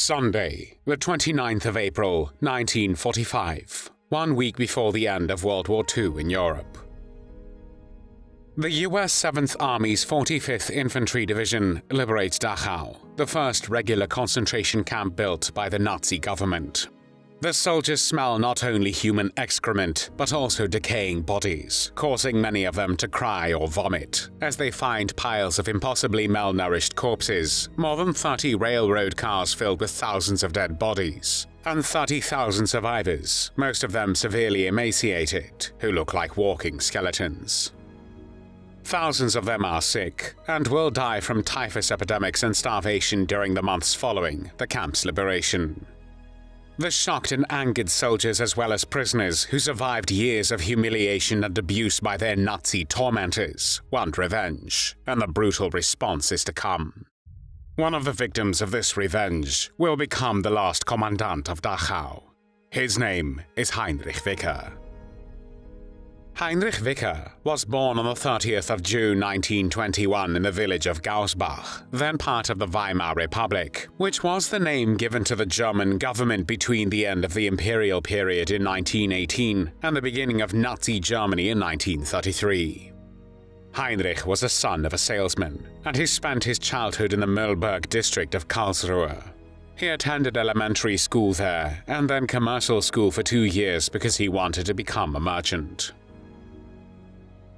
Sunday, the 29th of April, 1945, 1 week before the end of World War II in Europe. The US 7th Army's 45th Infantry Division liberates Dachau, the first regular concentration camp built by the Nazi government. The soldiers smell not only human excrement, but also decaying bodies, causing many of them to cry or vomit, as they find piles of impossibly malnourished corpses, more than 30 railroad cars filled with thousands of dead bodies, and 30,000 survivors, most of them severely emaciated, who look like walking skeletons. Thousands of them are sick, and will die from typhus epidemics and starvation during the months following the camp's liberation. The shocked and angered soldiers, as well as prisoners who survived years of humiliation and abuse by their Nazi tormentors, want revenge, and the brutal response is to come. One of the victims of this revenge will become the last commandant of Dachau. His name is Heinrich Wicker. Heinrich Wicker was born on the 30th of June 1921 in the village of Gausbach, then part of the Weimar Republic, which was the name given to the German government between the end of the imperial period in 1918 and the beginning of Nazi Germany in 1933. Heinrich was the son of a salesman, and he spent his childhood in the Mühlberg district of Karlsruhe. He attended elementary school there and then commercial school for 2 years because he wanted to become a merchant.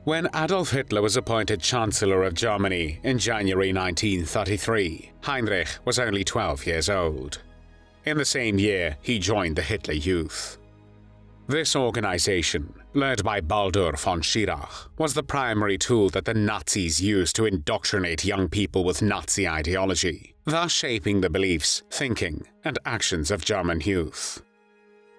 When Adolf Hitler was appointed Chancellor of Germany in January 1933, Heinrich was only 12 years old. In the same year, he joined the Hitler Youth. This organization, led by Baldur von Schirach, was the primary tool that the Nazis used to indoctrinate young people with Nazi ideology, thus shaping the beliefs, thinking, and actions of German youth.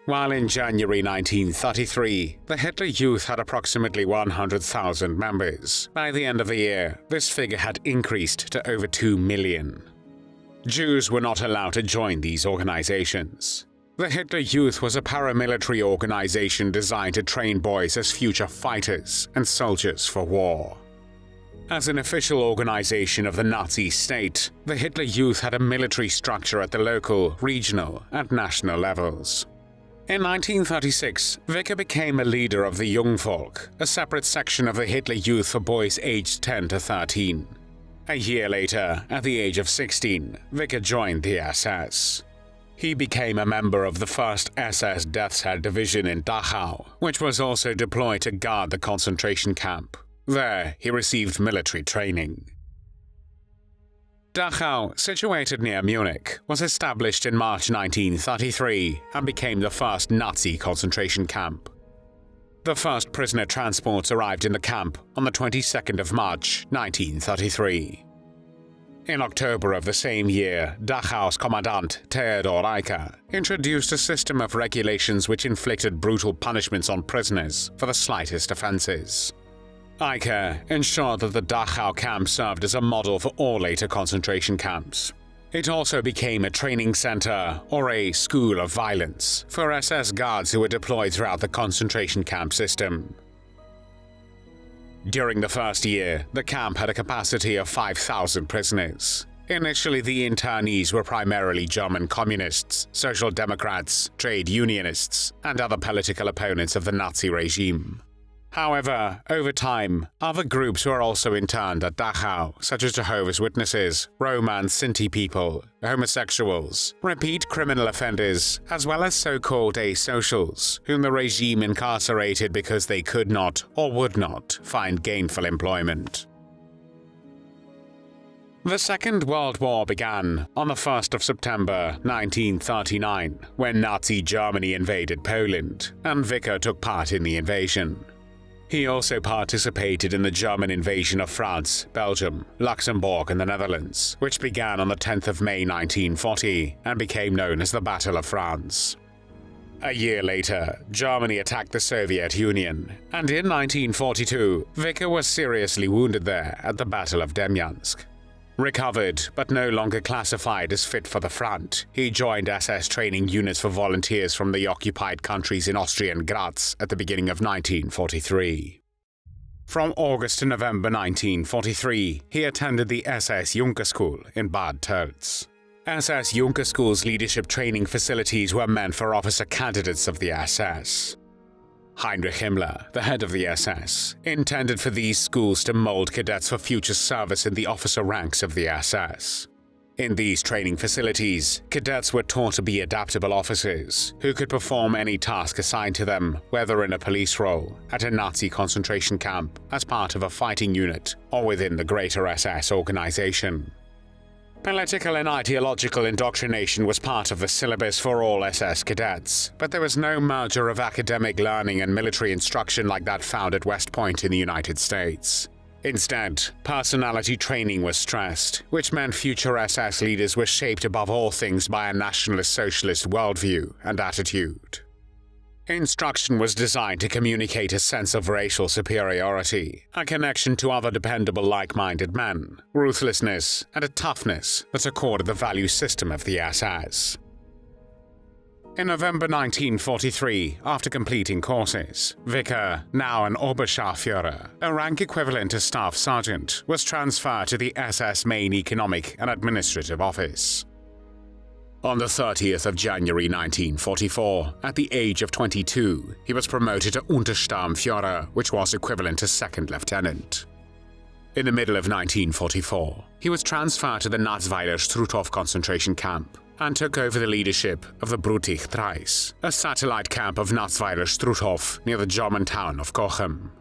While in January 1933, the Hitler Youth had approximately 100,000 members, by the end of the year, this figure had increased to over 2 million. Jews were not allowed to join these organizations. The Hitler Youth was a paramilitary organization designed to train boys as future fighters and soldiers for war. As an official organization of the Nazi state, the Hitler Youth had a military structure at the local, regional, and national levels. In 1936, Wicker became a leader of the Jungvolk, a separate section of the Hitler Youth for boys aged 10 to 13. A year later, at the age of 16, Wicker joined the SS. He became a member of the 1st SS Death's Head Division in Dachau, which was also deployed to guard the concentration camp. There, he received military training. Dachau, situated near Munich, was established in March 1933 and became the first Nazi concentration camp. The first prisoner transports arrived in the camp on the 22nd of March 1933. In October of the same year, Dachau's commandant, Theodor Eicher, introduced a system of regulations which inflicted brutal punishments on prisoners for the slightest offenses. Eicher ensured that the Dachau camp served as a model for all later concentration camps. It also became a training center, or a school of violence, for SS guards who were deployed throughout the concentration camp system. During the first year, the camp had a capacity of 5,000 prisoners. Initially, the internees were primarily German communists, social democrats, trade unionists, and other political opponents of the Nazi regime. However, over time, other groups were also interned at Dachau, such as Jehovah's Witnesses, Roma and Sinti people, homosexuals, repeat criminal offenders, as well as so-called asocials, whom the regime incarcerated because they could not or would not find gainful employment. The Second World War began on the 1st of September 1939, when Nazi Germany invaded Poland, and Wicker took part in the invasion. He also participated in the German invasion of France, Belgium, Luxembourg, and the Netherlands, which began on the 10th of May 1940 and became known as the Battle of France. A year later, Germany attacked the Soviet Union, and in 1942, Wicker was seriously wounded there at the Battle of Demyansk. Recovered, but no longer classified as fit for the front, he joined SS training units for volunteers from the occupied countries in Austria and Graz at the beginning of 1943. From August to November 1943, he attended the SS Junker School in Bad Tölz. SS Junker School's leadership training facilities were meant for officer candidates of the SS. Heinrich Himmler, the head of the SS, intended for these schools to mold cadets for future service in the officer ranks of the SS. In these training facilities, cadets were taught to be adaptable officers who could perform any task assigned to them, whether in a police role, at a Nazi concentration camp, as part of a fighting unit, or within the greater SS organization. Political and ideological indoctrination was part of the syllabus for all SS cadets, but there was no merger of academic learning and military instruction like that found at West Point in the United States. Instead, personality training was stressed, which meant future SS leaders were shaped above all things by a nationalist socialist worldview and attitude. Instruction was designed to communicate a sense of racial superiority, a connection to other dependable like-minded men, ruthlessness, and a toughness that accorded the value system of the SS. In November 1943, after completing courses, Wicker, now an Oberscharführer, a rank equivalent to staff sergeant, was transferred to the SS main economic and administrative office. On the 30th of January 1944, at the age of 22, he was promoted to Untersturmführer, which was equivalent to second lieutenant. In the middle of 1944, he was transferred to the Natzweiler-Struthof concentration camp and took over the leadership of the Brutality, a satellite camp of Natzweiler-Struthof near the German town of Cochem.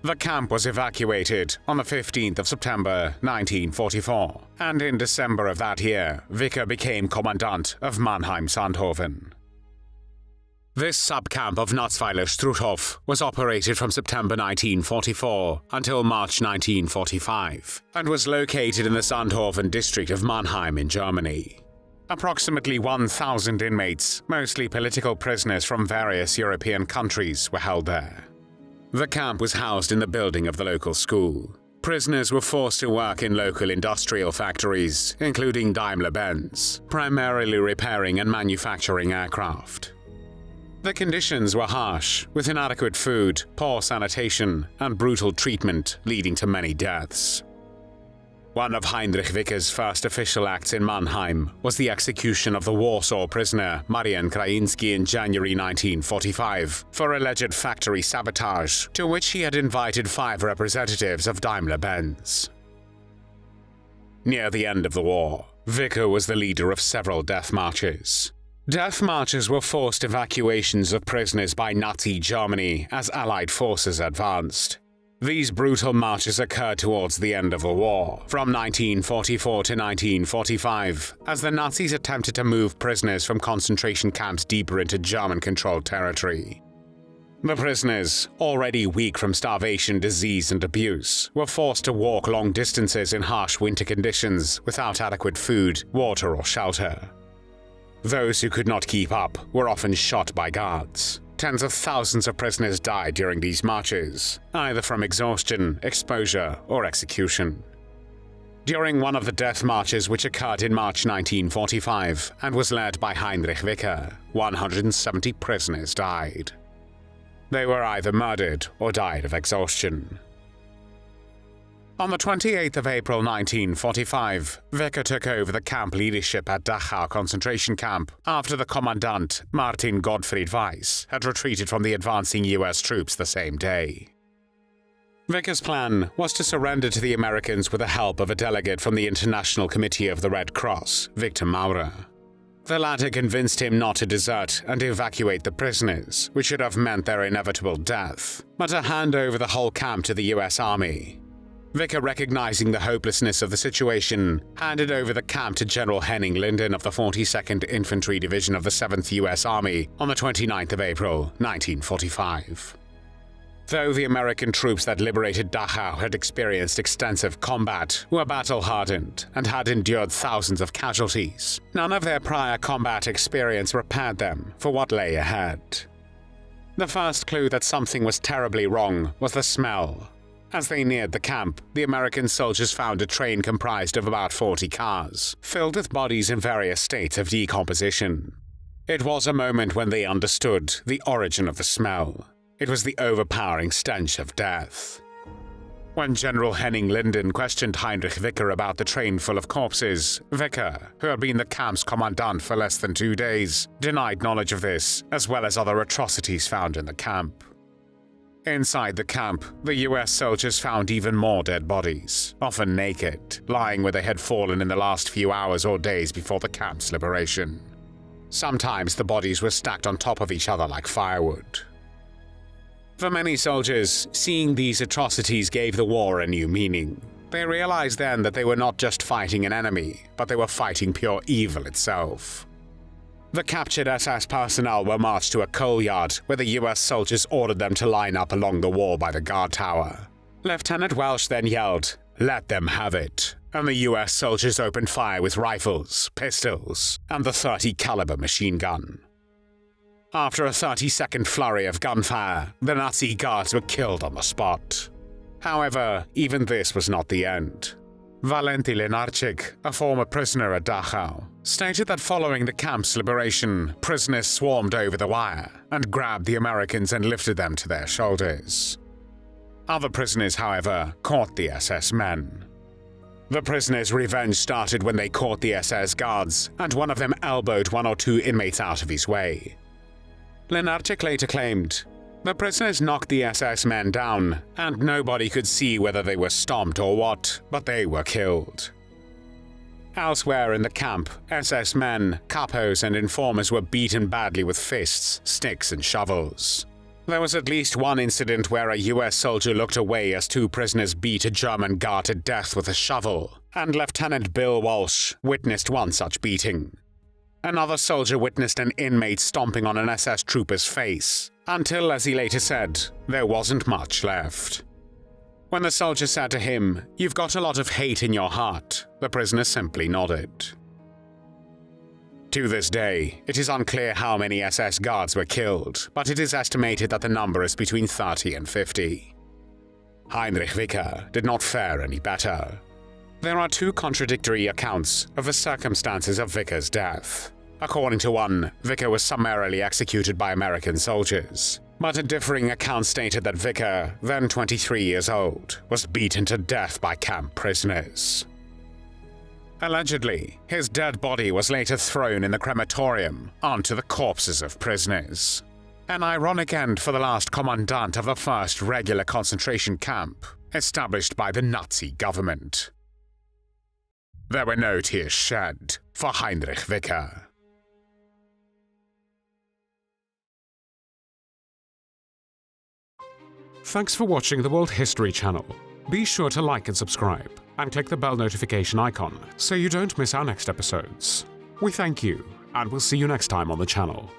The camp was evacuated on the 15th of September 1944, and in December of that year, Wicker became commandant of Mannheim-Sandhofen. This subcamp of Natzweiler-Struthof was operated from September 1944 until March 1945, and was located in the Sandhofen district of Mannheim in Germany. Approximately 1,000 inmates, mostly political prisoners from various European countries, were held there. The camp was housed in the building of the local school. Prisoners were forced to work in local industrial factories, including Daimler-Benz, primarily repairing and manufacturing aircraft. The conditions were harsh, with inadequate food, poor sanitation, and brutal treatment leading to many deaths. One of Heinrich Wicker's first official acts in Mannheim was the execution of the Warsaw prisoner Marian Krajinski in January 1945 for alleged factory sabotage, to which he had invited 5 representatives of Daimler-Benz. Near the end of the war, Wicker was the leader of several death marches. Death marches were forced evacuations of prisoners by Nazi Germany as Allied forces advanced. These brutal marches occurred towards the end of the war, from 1944 to 1945, as the Nazis attempted to move prisoners from concentration camps deeper into German-controlled territory. The prisoners, already weak from starvation, disease, and abuse, were forced to walk long distances in harsh winter conditions without adequate food, water, or shelter. Those who could not keep up were often shot by guards. Tens of thousands of prisoners died during these marches, either from exhaustion, exposure, or execution. During one of the death marches which occurred in March 1945 and was led by Heinrich Wicker, 170 prisoners died. They were either murdered or died of exhaustion. On the 28th of April 1945, Wicker took over the camp leadership at Dachau concentration camp after the commandant, Martin Gottfried Weiss, had retreated from the advancing US troops the same day. Wicker's plan was to surrender to the Americans with the help of a delegate from the International Committee of the Red Cross, Victor Maurer. The latter convinced him not to desert and evacuate the prisoners, which should have meant their inevitable death, but to hand over the whole camp to the US Army. Wicker, recognizing the hopelessness of the situation, handed over the camp to General Henning Linden of the 42nd Infantry Division of the 7th U.S. Army on the 29th of April, 1945. Though the American troops that liberated Dachau had experienced extensive combat, were battle-hardened, and had endured thousands of casualties, none of their prior combat experience prepared them for what lay ahead. The first clue that something was terribly wrong was the smell. As they neared the camp, the American soldiers found a train comprised of about 40 cars, filled with bodies in various states of decomposition. It was a moment when they understood the origin of the smell. It was the overpowering stench of death. When General Henning Linden questioned Heinrich Wicker about the train full of corpses, Wicker, who had been the camp's commandant for less than 2 days, denied knowledge of this, as well as other atrocities found in the camp. Inside the camp, the US soldiers found even more dead bodies, often naked, lying where they had fallen in the last few hours or days before the camp's liberation. Sometimes the bodies were stacked on top of each other like firewood. For many soldiers, seeing these atrocities gave the war a new meaning. They realized then that they were not just fighting an enemy, but they were fighting pure evil itself. The captured SS personnel were marched to a coal yard where the US soldiers ordered them to line up along the wall by the guard tower. Lieutenant Welsh then yelled, "Let them have it," and the US soldiers opened fire with rifles, pistols, and the .30 caliber machine gun. After a 30-second flurry of gunfire, the Nazi guards were killed on the spot. However, even this was not the end. Valenty Lenarczyk, a former prisoner at Dachau, stated that following the camp's liberation, prisoners swarmed over the wire and grabbed the Americans and lifted them to their shoulders. Other prisoners, however, caught the SS men. The prisoners' revenge started when they caught the SS guards, and one of them elbowed 1 or 2 inmates out of his way. Lenarczyk later claimed, "The prisoners knocked the SS men down, and nobody could see whether they were stomped or what, but they were killed." Elsewhere in the camp, SS men, capos, and informers were beaten badly with fists, sticks, and shovels. There was at least one incident where a US soldier looked away as 2 prisoners beat a German guard to death with a shovel, and Lieutenant Bill Walsh witnessed one such beating. Another soldier witnessed an inmate stomping on an SS trooper's face, until, as he later said, there wasn't much left. When the soldier said to him, "You've got a lot of hate in your heart," the prisoner simply nodded. To this day, it is unclear how many SS guards were killed, but it is estimated that the number is between 30 and 50. Heinrich Wicker did not fare any better. There are 2 contradictory accounts of the circumstances of Wicker's death. According to one, Wicker was summarily executed by American soldiers, but a differing account stated that Wicker, then 23 years old, was beaten to death by camp prisoners. Allegedly, his dead body was later thrown in the crematorium onto the corpses of prisoners. An ironic end for the last commandant of the first regular concentration camp, established by the Nazi government. There were no tears shed for Heinrich Wicker. Thanks for watching the World History Channel. Be sure to like and subscribe, and click the bell notification icon so you don't miss our next episodes. We thank you, and we'll see you next time on the channel.